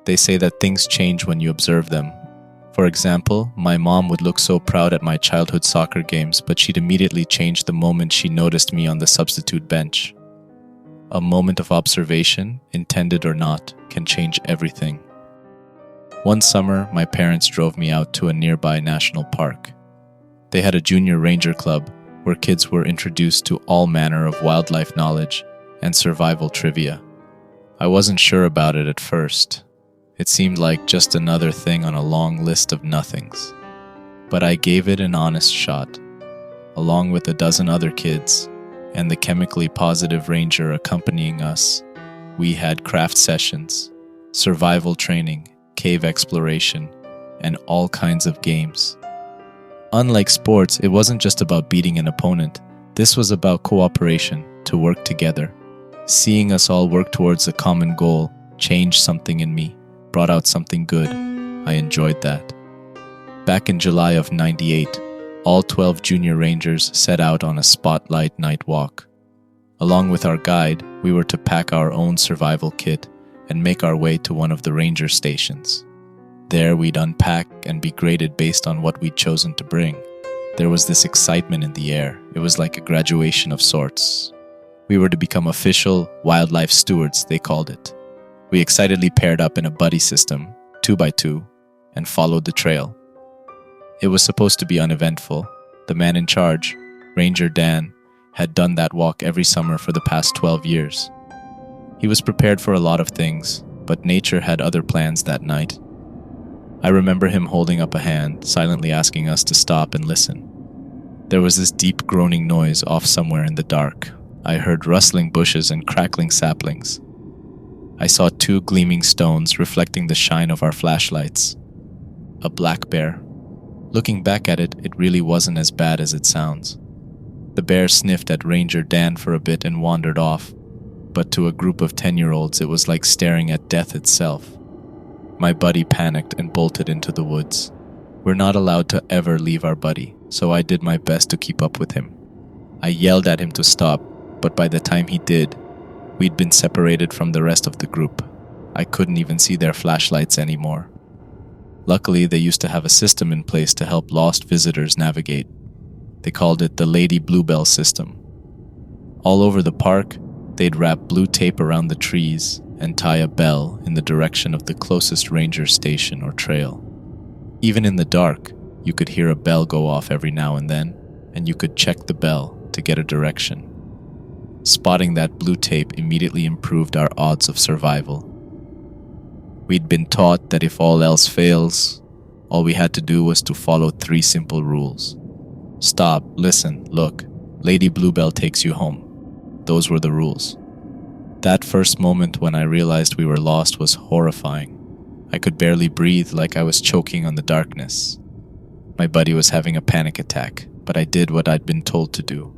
They say that things change when you observe them. For example, my mom would look so proud at my childhood soccer games, but she'd immediately change the moment she noticed me on the substitute bench. A moment of observation, intended or not, can change everything. One summer, my parents drove me out to a nearby national park. They had a junior ranger club where kids were introduced to all manner of wildlife knowledge and survival trivia. I wasn't sure about it at first. It seemed like just another thing on a long list of nothings. But I gave it an honest shot. Along with a dozen other kids and the chemically positive ranger accompanying us, we had craft sessions, survival training, cave exploration, and all kinds of games. Unlike sports, it wasn't just about beating an opponent. This was about cooperation, to work together. Seeing us all work towards a common goal changed something in me, brought out something good. I enjoyed that. Back in July of '98, all 12 junior rangers set out on a spotlight night walk. Along with our guide, we were to pack our own survival kit and make our way to one of the ranger stations. There we'd unpack and be graded based on what we'd chosen to bring. There was this excitement in the air. It was like a graduation of sorts. We were to become official wildlife stewards, they called it. We excitedly paired up in a buddy system, 2x2, and followed the trail. It was supposed to be uneventful. The man in charge, Ranger Dan, had done that walk every summer for the past 12 years. He was prepared for a lot of things, but nature had other plans that night. I remember him holding up a hand, silently asking us to stop and listen. There was this deep groaning noise off somewhere in the dark. I heard rustling bushes and crackling saplings. I saw 2 gleaming stones reflecting the shine of our flashlights. A black bear. Looking back at it, it really wasn't as bad as it sounds. The bear sniffed at Ranger Dan for a bit and wandered off, but to a group of 10-year-olds it was like staring at death itself. My buddy panicked and bolted into the woods. We're not allowed to ever leave our buddy, so I did my best to keep up with him. I yelled at him to stop, but by the time he did, we'd been separated from the rest of the group. I couldn't even see their flashlights anymore. Luckily, they used to have a system in place to help lost visitors navigate. They called it the Lady Bluebell system. All over the park, they'd wrap blue tape around the trees and tie a bell in the direction of the closest ranger station or trail. Even in the dark, you could hear a bell go off every now and then, and you could check the bell to get a direction. Spotting that blue tape immediately improved our odds of survival. We'd been taught that if all else fails, all we had to do was to follow 3 simple rules. Stop, listen, look. Lady Bluebell takes you home. Those were the rules. That first moment when I realized we were lost was horrifying. I could barely breathe, like I was choking on the darkness. My buddy was having a panic attack, but I did what I'd been told to do.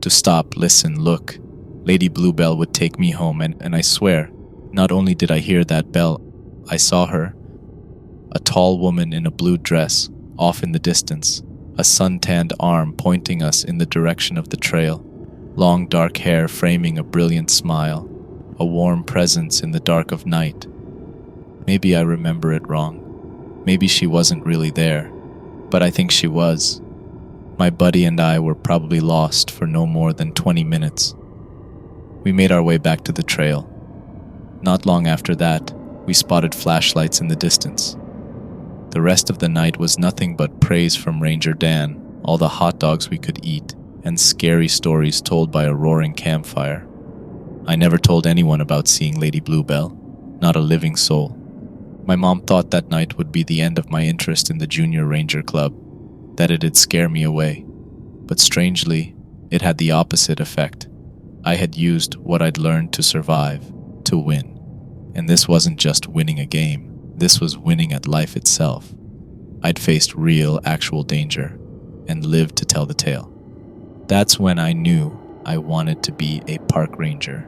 To stop, listen, look. Lady Bluebell would take me home, and I swear, not only did I hear that bell, I saw her. A tall woman in a blue dress, off in the distance, a sun-tanned arm pointing us in the direction of the trail, long dark hair framing a brilliant smile, a warm presence in the dark of night. Maybe I remember it wrong. Maybe she wasn't really there, but I think she was. My buddy and I were probably lost for no more than 20 minutes. We made our way back to the trail. Not long after that, we spotted flashlights in the distance. The rest of the night was nothing but praise from Ranger Dan, all the hot dogs we could eat, and scary stories told by a roaring campfire. I never told anyone about seeing Lady Bluebell, not a living soul. My mom thought that night would be the end of my interest in the Junior Ranger Club, that it'd scare me away. But strangely, it had the opposite effect. I had used what I'd learned to survive, to win. And this wasn't just winning a game, this was winning at life itself. I'd faced real, actual danger, and lived to tell the tale. That's when I knew I wanted to be a park ranger.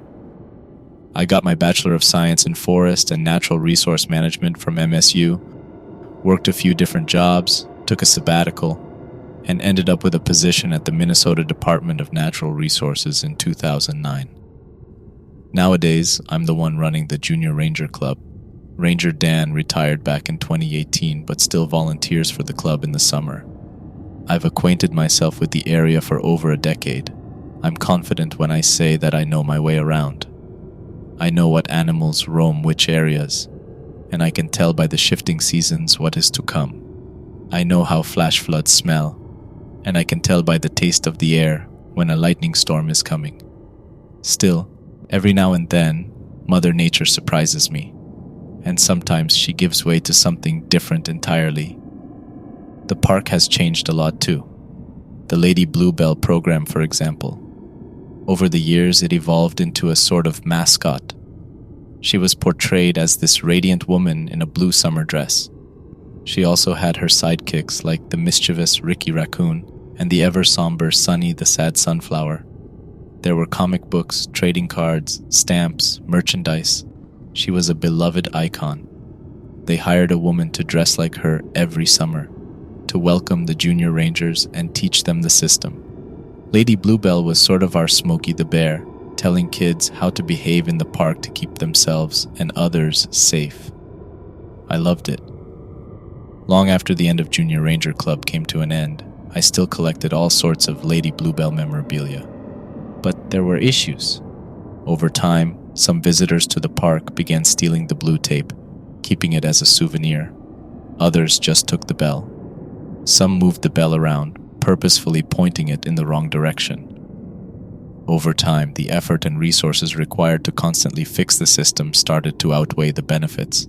I got my Bachelor of Science in Forest and Natural Resource Management from MSU, worked a few different jobs, took a sabbatical, and ended up with a position at the Minnesota Department of Natural Resources in 2009. Nowadays, I'm the one running the Junior Ranger Club, Ranger Dan retired back in 2018 but still volunteers for the club in the summer. I've acquainted myself with the area for over a decade. I'm confident when I say that I know my way around. I know what animals roam which areas, and I can tell by the shifting seasons what is to come. I know how flash floods smell, and I can tell by the taste of the air when a lightning storm is coming. Still, every now and then, Mother Nature surprises me, and sometimes she gives way to something different entirely. The park has changed a lot too. The Lady Bluebell program, for example. Over the years, it evolved into a sort of mascot. She was portrayed as this radiant woman in a blue summer dress. She also had her sidekicks like the mischievous Ricky Raccoon and the ever-somber Sunny the Sad Sunflower. There were comic books, trading cards, stamps, merchandise. She was a beloved icon. They hired a woman to dress like her every summer, to welcome the junior rangers and teach them the system. Lady Bluebell was sort of our Smokey the Bear, telling kids how to behave in the park to keep themselves and others safe. I loved it. Long after the end of Junior Ranger Club came to an end, I still collected all sorts of Lady Bluebell memorabilia. But there were issues. Over time, some visitors to the park began stealing the blue tape, keeping it as a souvenir. Others just took the bell. Some moved the bell around, purposefully pointing it in the wrong direction. Over time, the effort and resources required to constantly fix the system started to outweigh the benefits.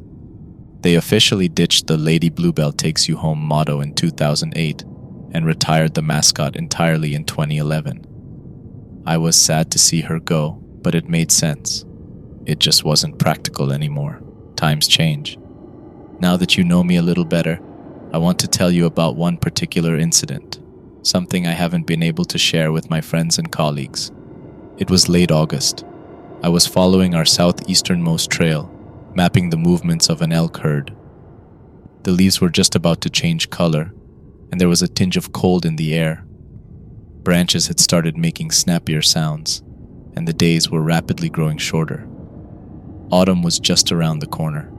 They officially ditched the Lady Bluebell Takes You Home motto in 2008 and retired the mascot entirely in 2011. I was sad to see her go, but it made sense. It just wasn't practical anymore. Times change. Now that you know me a little better, I want to tell you about one particular incident, something I haven't been able to share with my friends and colleagues. It was late August. I was following our southeasternmost trail, mapping the movements of an elk herd. The leaves were just about to change color, and there was a tinge of cold in the air. Branches had started making snappier sounds, and the days were rapidly growing shorter. Autumn was just around the corner.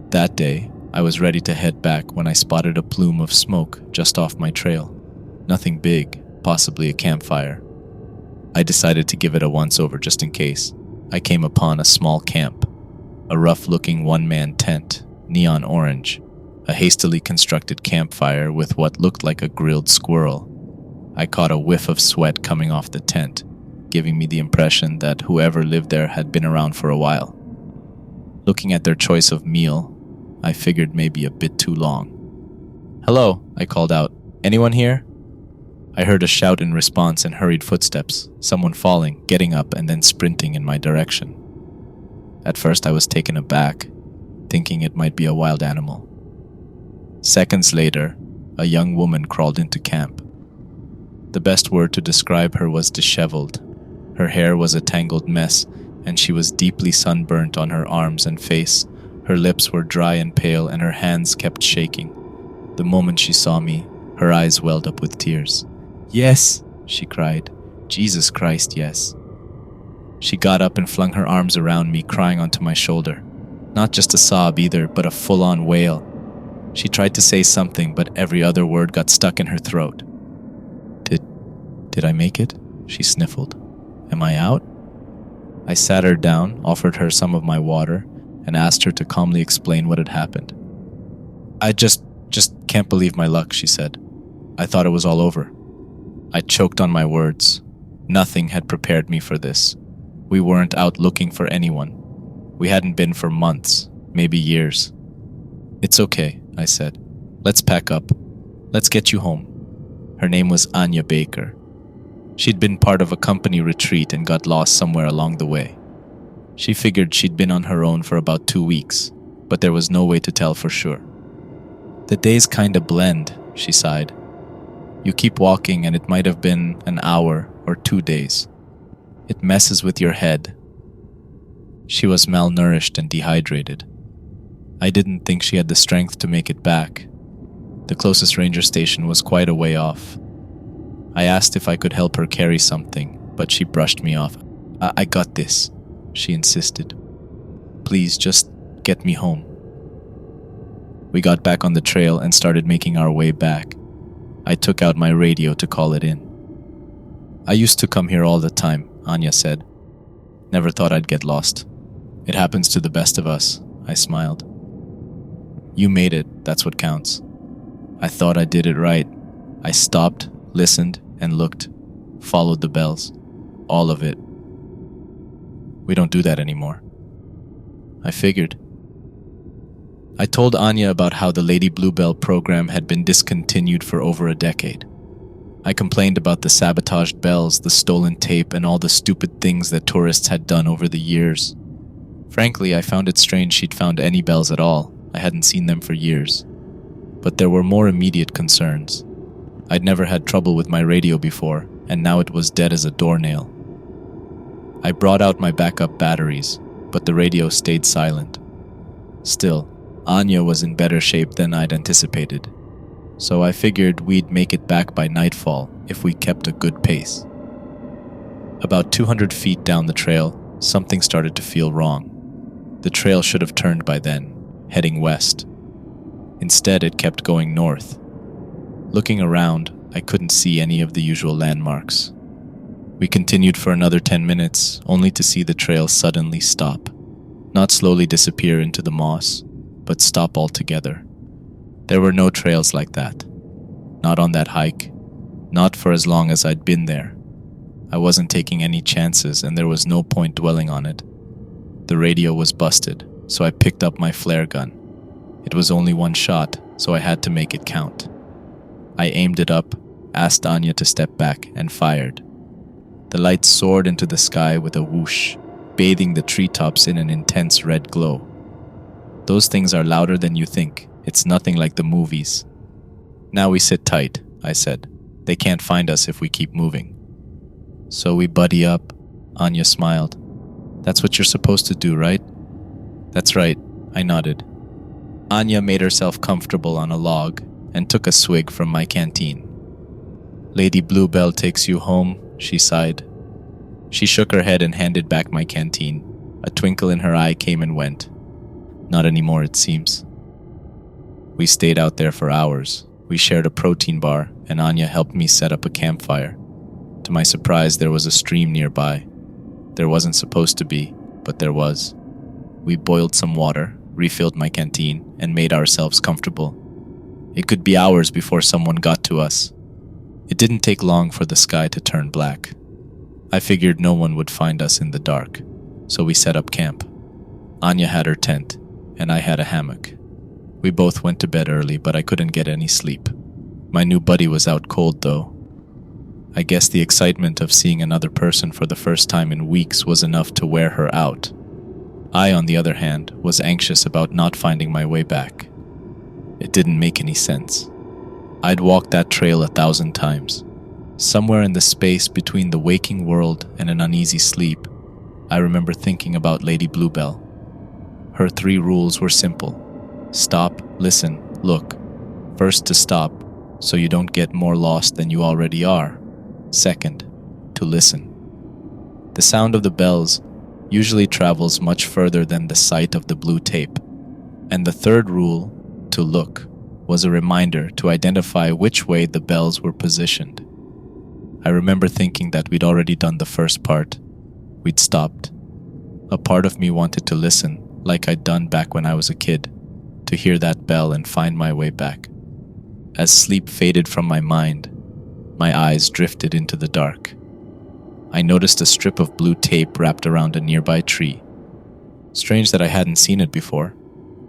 That day, I was ready to head back when I spotted a plume of smoke just off my trail. Nothing big, possibly a campfire. I decided to give it a once-over just in case. I came upon a small camp, a rough-looking one-man tent, neon orange, a hastily constructed campfire with what looked like a grilled squirrel. I caught a whiff of sweat coming off the tent, giving me the impression that whoever lived there had been around for a while. Looking at their choice of meal, I figured maybe a bit too long. "Hello," I called out. "Anyone here?" I heard a shout in response and hurried footsteps, someone falling, getting up, and then sprinting in my direction. At first I was taken aback, thinking it might be a wild animal. Seconds later, a young woman crawled into camp. The best word to describe her was disheveled. Her hair was a tangled mess, and she was deeply sunburnt on her arms and face. Her lips were dry and pale, and her hands kept shaking. The moment she saw me, her eyes welled up with tears. "Yes," she cried. "Jesus Christ, yes." She got up and flung her arms around me, crying onto my shoulder. Not just a sob either, but a full-on wail. She tried to say something, but every other word got stuck in her throat. Did I make it?" she sniffled. "Am I out?" I sat her down, offered her some of my water, and asked her to calmly explain what had happened. "I just can't believe my luck," she said. "I thought it was all over." I choked on my words. Nothing had prepared me for this. We weren't out looking for anyone. We hadn't been for months, maybe years. "It's okay," I said. "Let's pack up. Let's get you home." Her name was Anya Baker. She'd been part of a company retreat and got lost somewhere along the way. She figured she'd been on her own for about 2 weeks, but there was no way to tell for sure. "The days kinda blend," she sighed. "You keep walking and it might have been an hour or 2 days. It messes with your head." She was malnourished and dehydrated. I didn't think she had the strength to make it back. The closest ranger station was quite a way off. I asked if I could help her carry something, but she brushed me off. I got this," she insisted. "Please, just Get me home. We got back on the trail and started making our way back. I took out my radio to call it in. I used to come here all the time, Anya said. Never thought I'd get lost. It happens to the best of us, I smiled. You made it, that's what counts. I thought I did it right. I stopped, listened, and looked. Followed the bells. All of it. We don't do that anymore. I figured. I told Anya about how the Lady Bluebell program had been discontinued for over a decade. I complained about the sabotaged bells, the stolen tape, and all the stupid things that tourists had done over the years. Frankly, I found it strange she'd found any bells at all. I hadn't seen them for years. But there were more immediate concerns. I'd never had trouble with my radio before, and now it was dead as a doornail. I brought out my backup batteries, but the radio stayed silent. Still, Anya was in better shape than I'd anticipated, so I figured we'd make it back by nightfall if we kept a good pace. About 200 feet down the trail, something started to feel wrong. The trail should have turned by then, heading west. Instead, it kept going north. Looking around, I couldn't see any of the usual landmarks. We continued for another 10 minutes, only to see the trail suddenly stop. Not slowly disappear into the moss, but stop altogether. There were no trails like that. Not on that hike. Not for as long as I'd been there. I wasn't taking any chances, and there was no point dwelling on it. The radio was busted, so I picked up my flare gun. It was only one shot, so I had to make it count. I aimed it up, asked Anya to step back, and fired. The light soared into the sky with a whoosh, bathing the treetops in an intense red glow. Those things are louder than you think. It's nothing like the movies. Now we sit tight, I said. They can't find us if we keep moving. So we buddy up, Anya smiled. That's what you're supposed to do, right? That's right, I nodded. Anya made herself comfortable on a log and took a swig from my canteen. Lady Bluebell takes you home, she sighed. She shook her head and handed back my canteen. A twinkle in her eye came and went. Not anymore, it seems. We stayed out there for hours. We shared a protein bar, and Anya helped me set up a campfire. To my surprise, there was a stream nearby. There wasn't supposed to be, but there was. We boiled some water, refilled my canteen, and made ourselves comfortable. It could be hours before someone got to us. It didn't take long for the sky to turn black. I figured no one would find us in the dark, so we set up camp. Anya had her tent, and I had a hammock. We both went to bed early, but I couldn't get any sleep. My new buddy was out cold, though. I guess the excitement of seeing another person for the first time in weeks was enough to wear her out. I, on the other hand, was anxious about not finding my way back. It didn't make any sense. I'd walked that trail 1,000 times. Somewhere in the space between the waking world and an uneasy sleep, I remember thinking about Lady Bluebell. Her 3 rules were simple. Stop, listen, look. First, to stop, so you don't get more lost than you already are. Second, to listen. The sound of the bells usually travels much further than the sight of the blue tape. And the third rule, to look, was a reminder to identify which way the bells were positioned. I remember thinking that we'd already done the first part. We'd stopped. A part of me wanted to listen, like I'd done back when I was a kid, to hear that bell and find my way back. As sleep faded from my mind, my eyes drifted into the dark. I noticed a strip of blue tape wrapped around a nearby tree. Strange that I hadn't seen it before.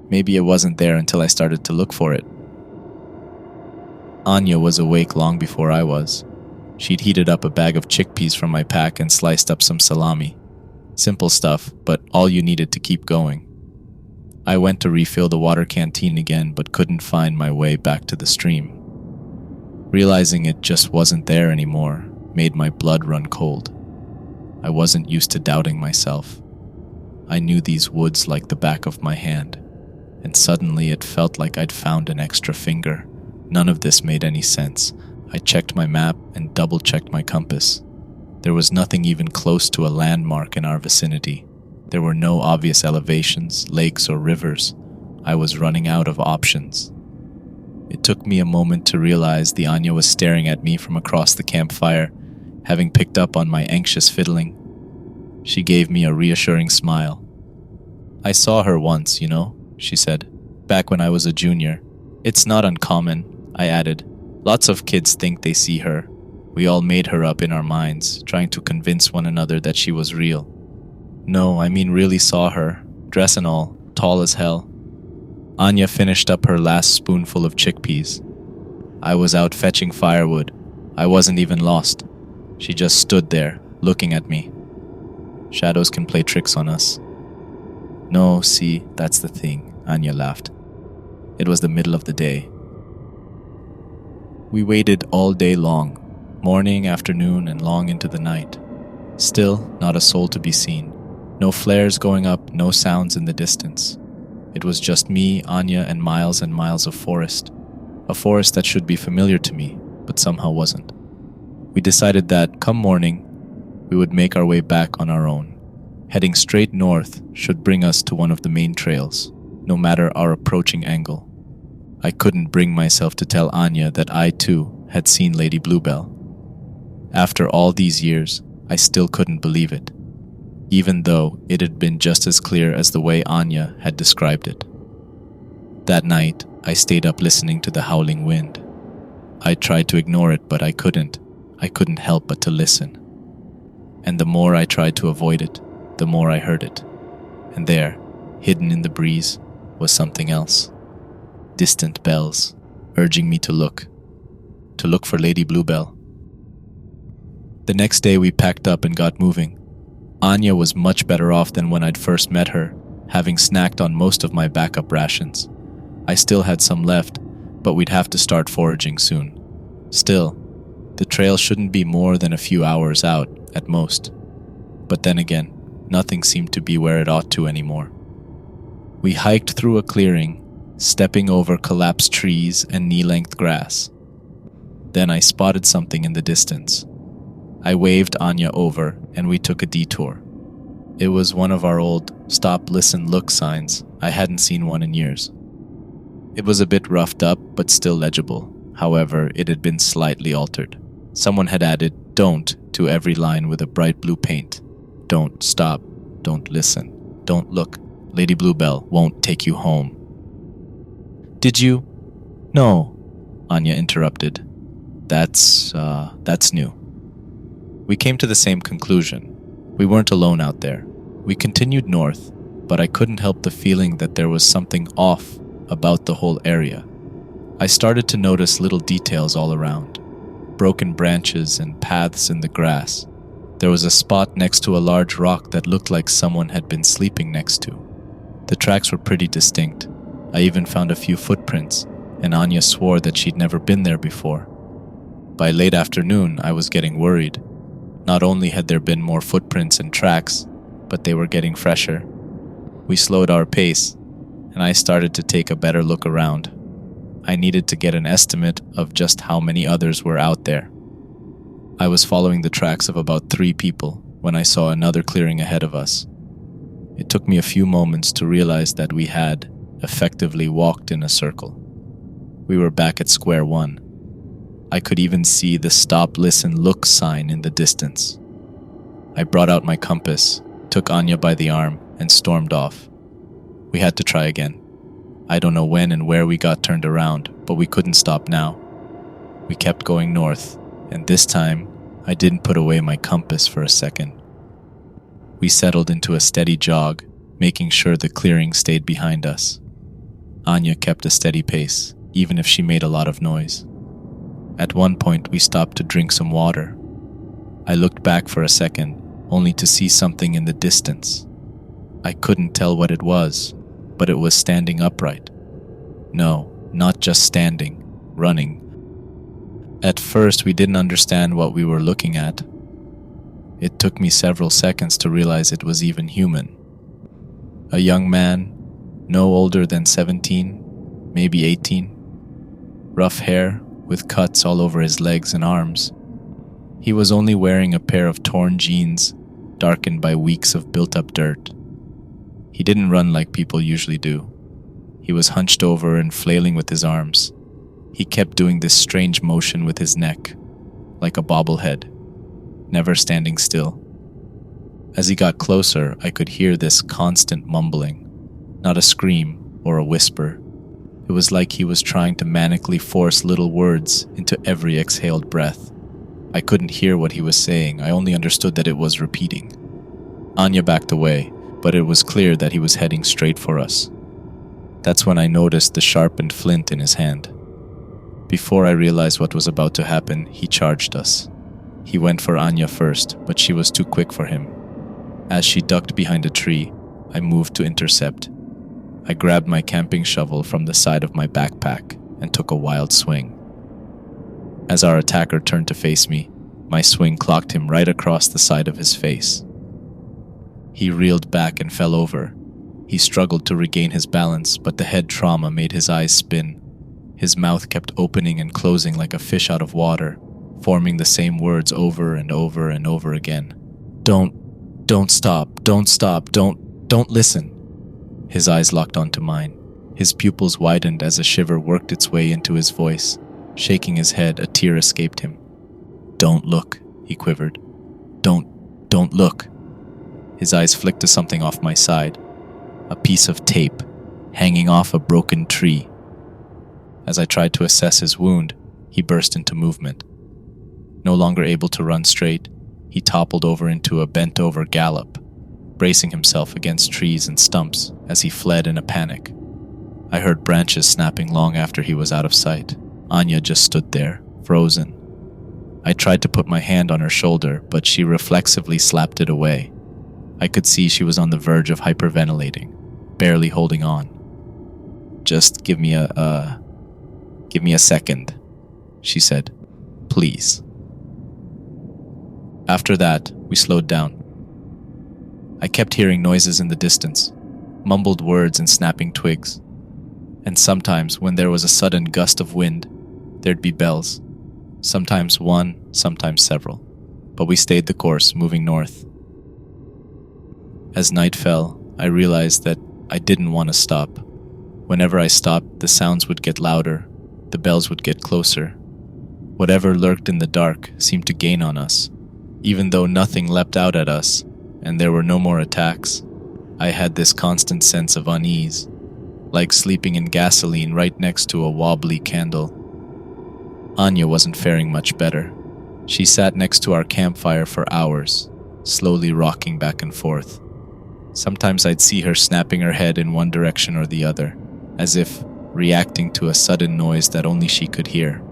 Maybe it wasn't there until I started to look for it. Anya was awake long before I was. She'd heated up a bag of chickpeas from my pack and sliced up some salami. Simple stuff, but all you needed to keep going. I went to refill the water canteen again, but couldn't find my way back to the stream. Realizing it just wasn't there anymore made my blood run cold. I wasn't used to doubting myself. I knew these woods like the back of my hand, and suddenly it felt like I'd found an extra finger. None of this made any sense. I checked my map and double-checked my compass. There was nothing even close to a landmark in our vicinity. There were no obvious elevations, lakes, or rivers. I was running out of options. It took me a moment to realize the Anya was staring at me from across the campfire, having picked up on my anxious fiddling. She gave me a reassuring smile. "I saw her once, she said, "back when I was a junior. It's not uncommon," I added. "Lots of kids think they see her. We all made her up in our minds, trying to convince one another that she was real." "No, I mean really saw her, dress and all, tall as hell." Anya finished up her last spoonful of chickpeas. "I was out fetching firewood. I wasn't even lost. She just stood there, looking at me." Shadows can play tricks on us. "No, see, that's the thing," Anya laughed. "It was the middle of the day." We waited all day long, morning, afternoon, and long into the night. Still, not a soul to be seen. No flares going up, no sounds in the distance. It was just me, Anya, and miles of forest. A forest that should be familiar to me, but somehow wasn't. We decided that, come morning, we would make our way back on our own. Heading straight north should bring us to one of the main trails, no matter our approaching angle. I couldn't bring myself to tell Anya that I, too, had seen Lady Bluebell. After all these years, I still couldn't believe it, even though it had been just as clear as the way Anya had described it. That night, I stayed up listening to the howling wind. I tried to ignore it, but I couldn't. I couldn't help but to listen. And the more I tried to avoid it, the more I heard it. And there, hidden in the breeze, was something else. Distant bells, urging me to look for Lady Bluebell. The next day we packed up and got moving. Anya was much better off than when I'd first met her, having snacked on most of my backup rations. I still had some left, but we'd have to start foraging soon. Still, the trail shouldn't be more than a few hours out, at most. But then again, nothing seemed to be where it ought to anymore. We hiked through a clearing, stepping over collapsed trees and knee-length grass. Then I spotted something in the distance. I waved Anya over, and we took a detour. It was one of our old stop, listen, look signs. I hadn't seen one in years. It was a bit roughed up, but still legible. However, it had been slightly altered. Someone had added "don't" to every line with a bright blue paint. Don't stop, don't listen, don't look. Lady Bluebell won't take you home. "Did you?" "No," Anya interrupted. That's new." We came to the same conclusion. We weren't alone out there. We continued north, but I couldn't help the feeling that there was something off about the whole area. I started to notice little details all around. Broken branches and paths in the grass. There was a spot next to a large rock that looked like someone had been sleeping next to. The tracks were pretty distinct. I even found a few footprints, and Anya swore that she'd never been there before. By late afternoon, I was getting worried. Not only had there been more footprints and tracks, but they were getting fresher. We slowed our pace, and I started to take a better look around. I needed to get an estimate of just how many others were out there. I was following the tracks of about 3 people when I saw another clearing ahead of us. It took me a few moments to realize that we had effectively walked in a circle. We were back at square one. I could even see the stop, listen, look sign in the distance. I brought out my compass, took Anya by the arm, and stormed off. We had to try again. I don't know when and where we got turned around, but we couldn't stop now. We kept going north, and this time, I didn't put away my compass for a second. We settled into a steady jog, making sure the clearing stayed behind us. Anya kept a steady pace, even if she made a lot of noise. At one point, we stopped to drink some water. I looked back for a second, only to see something in the distance. I couldn't tell what it was, but it was standing upright. No, not just standing, running. At first, we didn't understand what we were looking at. It took me several seconds to realize it was even human. A young man, no older than 17, maybe 18. Rough hair, with cuts all over his legs and arms. He was only wearing a pair of torn jeans, darkened by weeks of built-up dirt. He didn't run like people usually do. He was hunched over and flailing with his arms. He kept doing this strange motion with his neck, like a bobblehead, never standing still. As he got closer, I could hear this constant mumbling, not a scream or a whisper. It was like he was trying to manically force little words into every exhaled breath. I couldn't hear what he was saying, I only understood that it was repeating. Anya backed away, but it was clear that he was heading straight for us. That's when I noticed the sharpened flint in his hand. Before I realized what was about to happen, he charged us. He went for Anya first, but she was too quick for him. As she ducked behind a tree, I moved to intercept. I grabbed my camping shovel from the side of my backpack and took a wild swing. As our attacker turned to face me, my swing clocked him right across the side of his face. He reeled back and fell over. He struggled to regain his balance, but the head trauma made his eyes spin. His mouth kept opening and closing like a fish out of water, forming the same words over and over and over again. Don't stop, don't listen. His eyes locked onto mine. His pupils widened as a shiver worked its way into his voice. Shaking his head, a tear escaped him. Don't look, he quivered. Don't look. His eyes flicked to something off my side. A piece of tape, hanging off a broken tree. As I tried to assess his wound, he burst into movement. No longer able to run straight, he toppled over into a bent-over gallop, bracing himself against trees and stumps as he fled in a panic. I heard branches snapping long after he was out of sight. Anya just stood there, frozen. I tried to put my hand on her shoulder, but she reflexively slapped it away. I could see she was on the verge of hyperventilating, barely holding on. Just give me a second, she said. Please. After that, we slowed down. I kept hearing noises in the distance, mumbled words and snapping twigs. And sometimes, when there was a sudden gust of wind, there'd be bells. Sometimes one, sometimes several. But we stayed the course, moving north. As night fell, I realized that I didn't want to stop. Whenever I stopped, the sounds would get louder, the bells would get closer. Whatever lurked in the dark seemed to gain on us. Even though nothing leapt out at us, and there were no more attacks, I had this constant sense of unease, like sleeping in gasoline right next to a wobbly candle. Anya wasn't faring much better. She sat next to our campfire for hours, slowly rocking back and forth. Sometimes I'd see her snapping her head in one direction or the other, as if reacting to a sudden noise that only she could hear.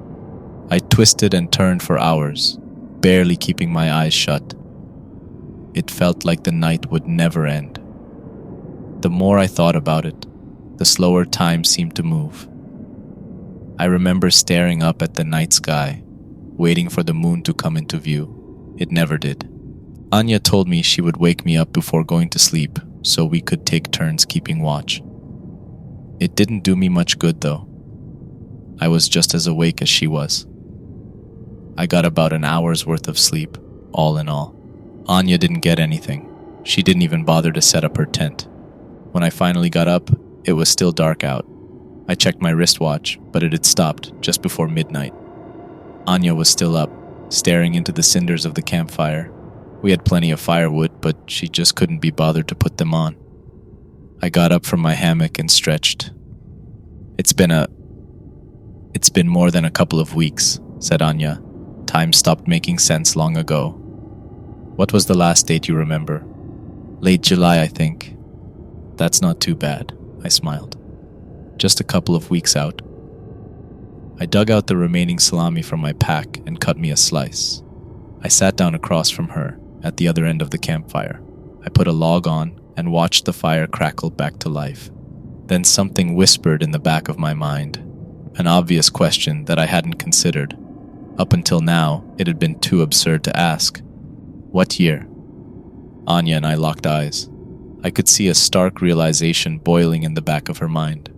I twisted and turned for hours, barely keeping my eyes shut. It felt like the night would never end. The more I thought about it, the slower time seemed to move. I remember staring up at the night sky, waiting for the moon to come into view. It never did. Anya told me she would wake me up before going to sleep so we could take turns keeping watch. It didn't do me much good though. I was just as awake as she was. I got about an hour's worth of sleep, all in all. Anya didn't get anything. She didn't even bother to set up her tent. When I finally got up, it was still dark out. I checked my wristwatch, but it had stopped just before midnight. Anya was still up, staring into the cinders of the campfire. We had plenty of firewood, but she just couldn't be bothered to put them on. I got up from my hammock and stretched. It's been more than a couple of weeks, said Anya. Time stopped making sense long ago. What was the last date you remember? Late July, I think. That's not too bad, I smiled. Just a couple of weeks out. I dug out the remaining salami from my pack and cut me a slice. I sat down across from her, at the other end of the campfire. I put a log on and watched the fire crackle back to life. Then something whispered in the back of my mind, an obvious question that I hadn't considered. Up until now, it had been too absurd to ask. What year? Anya and I locked eyes. I could see a stark realization boiling in the back of her mind.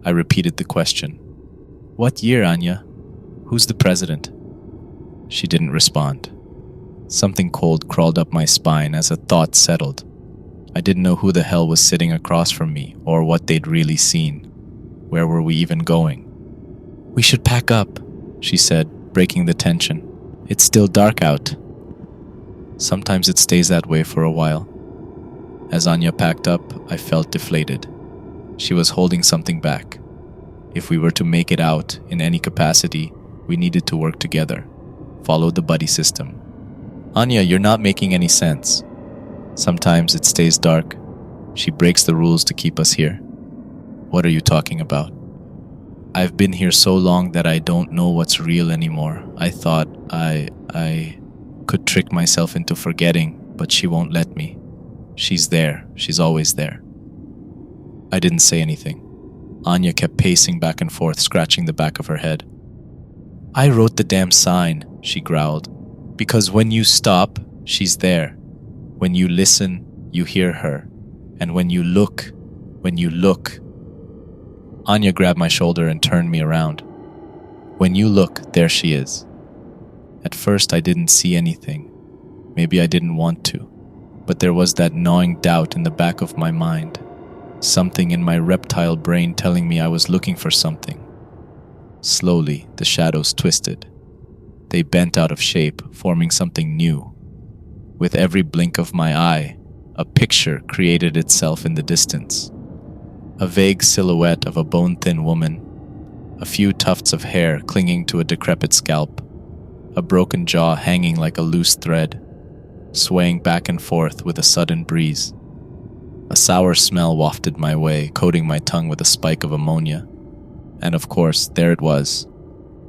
I repeated the question. What year, Anya? Who's the president? She didn't respond. Something cold crawled up my spine as a thought settled. I didn't know who the hell was sitting across from me or what they'd really seen. Where were we even going? "We should pack up," she said, breaking the tension. "It's still dark out." Sometimes it stays that way for a while. As Anya packed up, I felt deflated. She was holding something back. If we were to make it out in any capacity, we needed to work together, follow the buddy system. "Anya, you're not making any sense." "Sometimes it stays dark. She breaks the rules to keep us here." "What are you talking about?" "I've been here so long that I don't know what's real anymore. I thought I could trick myself into forgetting, but she won't let me. She's there. She's always there." I didn't say anything. Anya kept pacing back and forth, scratching the back of her head. "I wrote the damn sign," she growled. "Because when you stop, she's there. When you listen, you hear her. And when you look... Anya grabbed my shoulder and turned me around. "When you look, there she is." At first, I didn't see anything. Maybe I didn't want to. But there was that gnawing doubt in the back of my mind. Something in my reptile brain telling me I was looking for something. Slowly, the shadows twisted. They bent out of shape, forming something new. With every blink of my eye, a picture created itself in the distance. A vague silhouette of a bone-thin woman, a few tufts of hair clinging to a decrepit scalp, a broken jaw hanging like a loose thread, swaying back and forth with a sudden breeze. A sour smell wafted my way, coating my tongue with a spike of ammonia. And of course, there it was.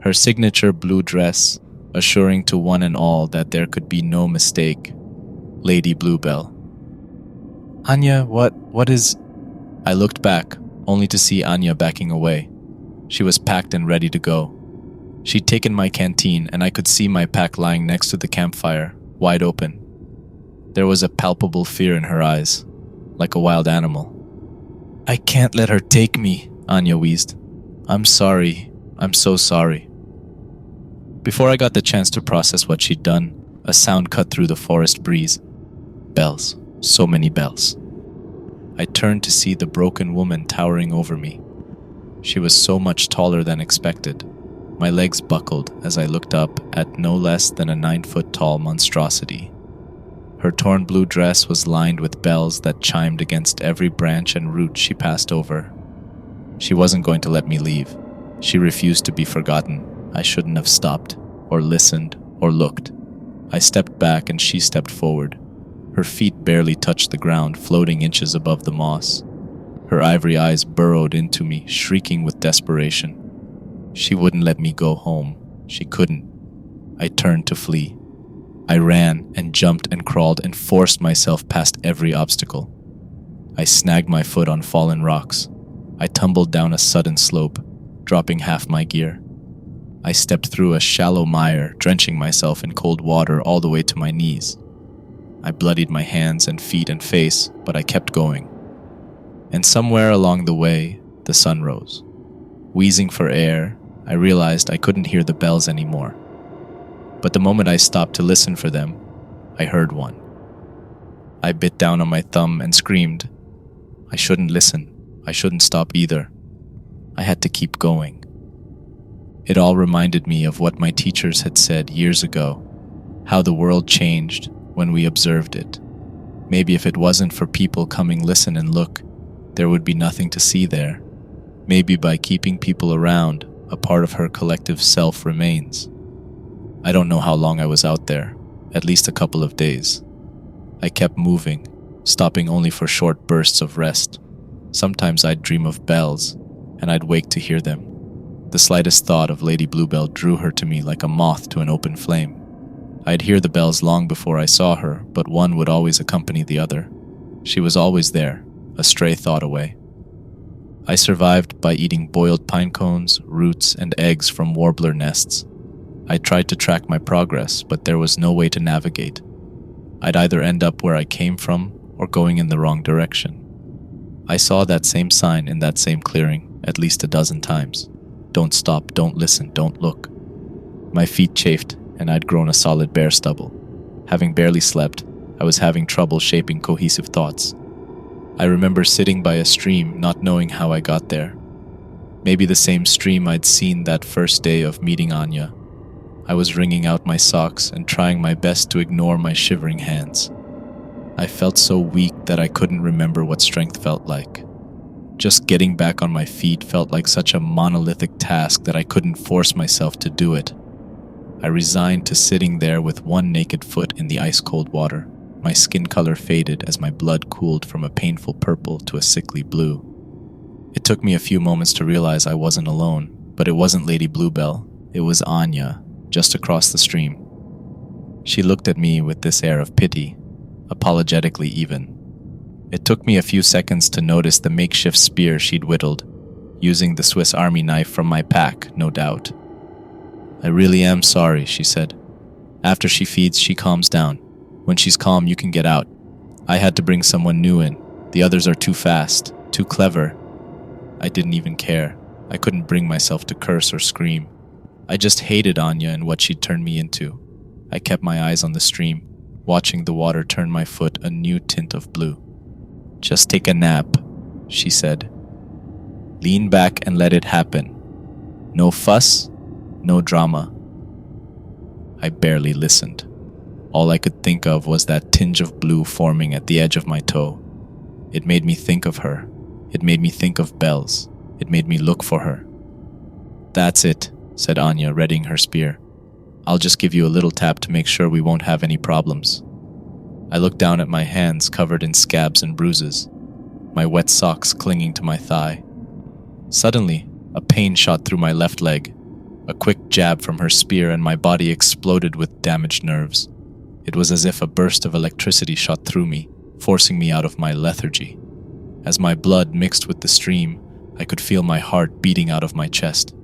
Her signature blue dress, assuring to one and all that there could be no mistake. Lady Bluebell. "Anya, what is..." I looked back, only to see Anya backing away. She was packed and ready to go. She'd taken my canteen, and I could see my pack lying next to the campfire, wide open. There was a palpable fear in her eyes, like a wild animal. "I can't let her take me," Anya wheezed. "I'm sorry. I'm so sorry." Before I got the chance to process what she'd done, a sound cut through the forest breeze. Bells. So many bells. I turned to see the broken woman towering over me. She was so much taller than expected. My legs buckled as I looked up at no less than a 9-foot-tall monstrosity. Her torn blue dress was lined with bells that chimed against every branch and root she passed over. She wasn't going to let me leave. She refused to be forgotten. I shouldn't have stopped, or listened, or looked. I stepped back and she stepped forward. Her feet barely touched the ground, floating inches above the moss. Her ivory eyes burrowed into me, shrieking with desperation. She wouldn't let me go home. She couldn't. I turned to flee. I ran and jumped and crawled and forced myself past every obstacle. I snagged my foot on fallen rocks. I tumbled down a sudden slope, dropping half my gear. I stepped through a shallow mire, drenching myself in cold water all the way to my knees. I bloodied my hands and feet and face, but I kept going. And somewhere along the way, the sun rose. Wheezing for air, I realized I couldn't hear the bells anymore. But the moment I stopped to listen for them, I heard one. I bit down on my thumb and screamed. I shouldn't listen. I shouldn't stop either. I had to keep going. It all reminded me of what my teachers had said years ago, how the world changed when we observed it. Maybe if it wasn't for people coming listen and look, there would be nothing to see there. Maybe by keeping people around, a part of her collective self remains. I don't know how long I was out there, at least a couple of days. I kept moving, stopping only for short bursts of rest. Sometimes I'd dream of bells, and I'd wake to hear them. The slightest thought of Lady Bluebell drew her to me like a moth to an open flame. I'd hear the bells long before I saw her, but one would always accompany the other. She was always there, a stray thought away. I survived by eating boiled pine cones, roots, and eggs from warbler nests. I tried to track my progress, but there was no way to navigate. I'd either end up where I came from or going in the wrong direction. I saw that same sign in that same clearing at least a dozen times. Don't stop, don't listen, don't look. My feet chafed, and I'd grown a solid bare stubble. Having barely slept, I was having trouble shaping cohesive thoughts. I remember sitting by a stream, not knowing how I got there. Maybe the same stream I'd seen that first day of meeting Anya. I was wringing out my socks and trying my best to ignore my shivering hands. I felt so weak that I couldn't remember what strength felt like. Just getting back on my feet felt like such a monolithic task that I couldn't force myself to do it. I resigned to sitting there with one naked foot in the ice-cold water. My skin color faded as my blood cooled from a painful purple to a sickly blue. It took me a few moments to realize I wasn't alone, but it wasn't Lady Bluebell. It was Anya, just across the stream. She looked at me with this air of pity, apologetically even. It took me a few seconds to notice the makeshift spear she'd whittled, using the Swiss Army knife from my pack, no doubt. "I really am sorry," she said. "After she feeds, she calms down. When she's calm, you can get out. I had to bring someone new in. The others are too fast, too clever." I didn't even care. I couldn't bring myself to curse or scream. I just hated Anya and what she'd turned me into. I kept my eyes on the stream, watching the water turn my foot a new tint of blue. "Just take a nap," she said. "Lean back and let it happen. No fuss, no drama." I barely listened. All I could think of was that tinge of blue forming at the edge of my toe. It made me think of her. It made me think of bells. It made me look for her. "That's it," said Anya, readying her spear. "I'll just give you a little tap to make sure we won't have any problems." I looked down at my hands covered in scabs and bruises, my wet socks clinging to my thigh. Suddenly, a pain shot through my left leg. A quick jab from her spear and my body exploded with damaged nerves. It was as if a burst of electricity shot through me, forcing me out of my lethargy. As my blood mixed with the stream, I could feel my heart beating out of my chest.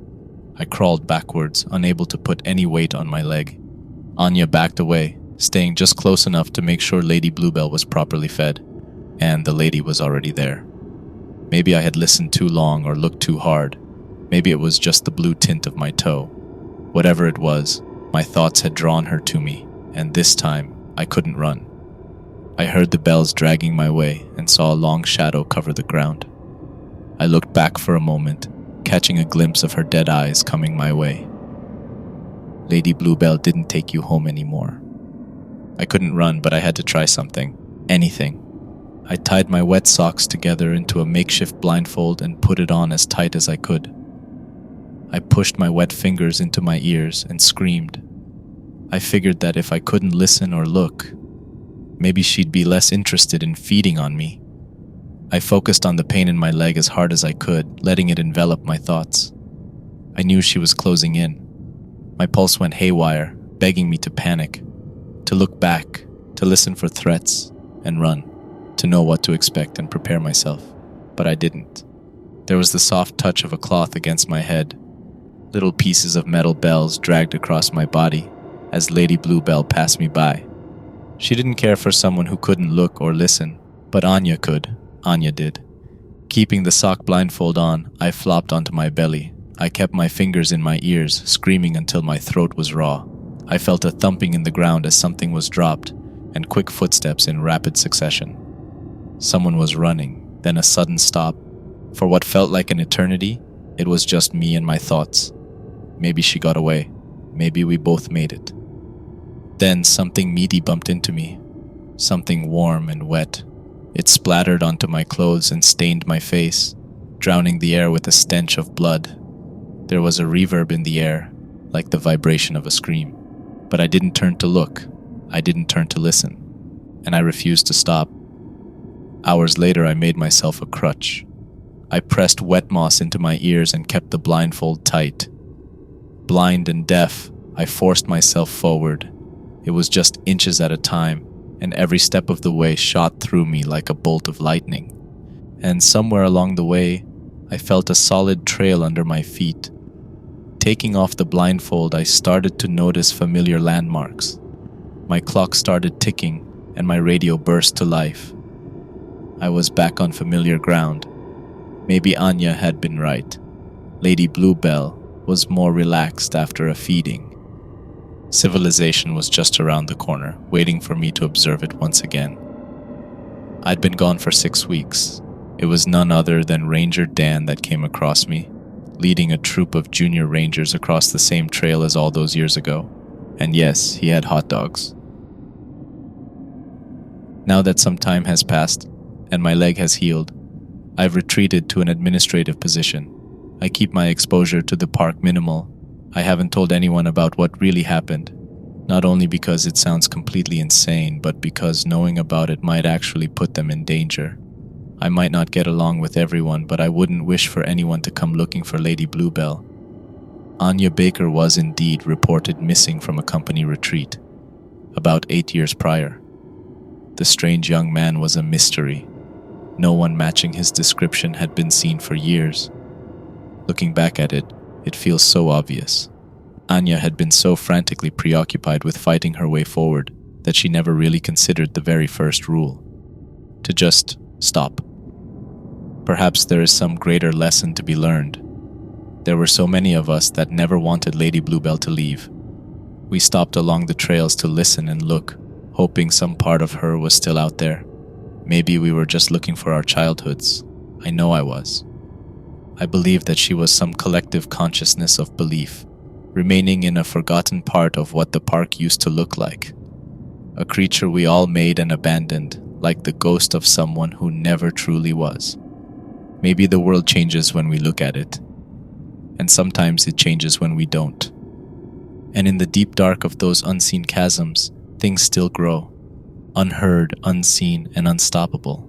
I crawled backwards, unable to put any weight on my leg. Anya backed away, staying just close enough to make sure Lady Bluebell was properly fed. And the lady was already there. Maybe I had listened too long or looked too hard. Maybe it was just the blue tint of my toe. Whatever it was, my thoughts had drawn her to me, and this time I couldn't run. I heard the bells dragging my way and saw a long shadow cover the ground. I looked back for a moment, catching a glimpse of her dead eyes coming my way. "Lady Bluebell didn't take you home anymore." I couldn't run, but I had to try something. Anything. I tied my wet socks together into a makeshift blindfold and put it on as tight as I could. I pushed my wet fingers into my ears and screamed. I figured that if I couldn't listen or look, maybe she'd be less interested in feeding on me. I focused on the pain in my leg as hard as I could, letting it envelop my thoughts. I knew she was closing in. My pulse went haywire, begging me to panic, to look back, to listen for threats, and run, to know what to expect and prepare myself. But I didn't. There was the soft touch of a cloth against my head. Little pieces of metal bells dragged across my body as Lady Bluebell passed me by. She didn't care for someone who couldn't look or listen, but Anya could. Anya did. Keeping the sock blindfold on, I flopped onto my belly. I kept my fingers in my ears, screaming until my throat was raw. I felt a thumping in the ground as something was dropped, and quick footsteps in rapid succession. Someone was running, then a sudden stop. For what felt like an eternity, it was just me and my thoughts. Maybe she got away. Maybe we both made it. Then something meaty bumped into me. Something warm and wet. It splattered onto my clothes and stained my face, drowning the air with a stench of blood. There was a reverb in the air, like the vibration of a scream. But I didn't turn to look. I didn't turn to listen. And I refused to stop. Hours later, I made myself a crutch. I pressed wet moss into my ears and kept the blindfold tight. Blind and deaf, I forced myself forward. It was just inches at a time, and every step of the way shot through me like a bolt of lightning. And somewhere along the way, I felt a solid trail under my feet. Taking off the blindfold, I started to notice familiar landmarks. My clock started ticking, and my radio burst to life. I was back on familiar ground. Maybe Anya had been right. Lady Bluebell was more relaxed after a feeding. Civilization was just around the corner, waiting for me to observe it once again. I'd been gone for 6 weeks. It was none other than Ranger Dan that came across me, leading a troop of junior rangers across the same trail as all those years ago. And yes, he had hot dogs. Now that some time has passed, and my leg has healed, I've retreated to an administrative position. I keep my exposure to the park minimal. I haven't told anyone about what really happened, not only because it sounds completely insane, but because knowing about it might actually put them in danger. I might not get along with everyone, but I wouldn't wish for anyone to come looking for Lady Bluebell. Anya Baker was indeed reported missing from a company retreat, about 8 years prior. The strange young man was a mystery. No one matching his description had been seen for years. Looking back at it, it feels so obvious. Anya had been so frantically preoccupied with fighting her way forward that she never really considered the very first rule: to just stop. Perhaps there is some greater lesson to be learned. There were so many of us that never wanted Lady Bluebell to leave. We stopped along the trails to listen and look, hoping some part of her was still out there. Maybe we were just looking for our childhoods. I know I was. I believed that she was some collective consciousness of belief, remaining in a forgotten part of what the park used to look like. A creature we all made and abandoned, like the ghost of someone who never truly was. Maybe the world changes when we look at it, and sometimes it changes when we don't. And in the deep dark of those unseen chasms, things still grow, unheard, unseen, and unstoppable.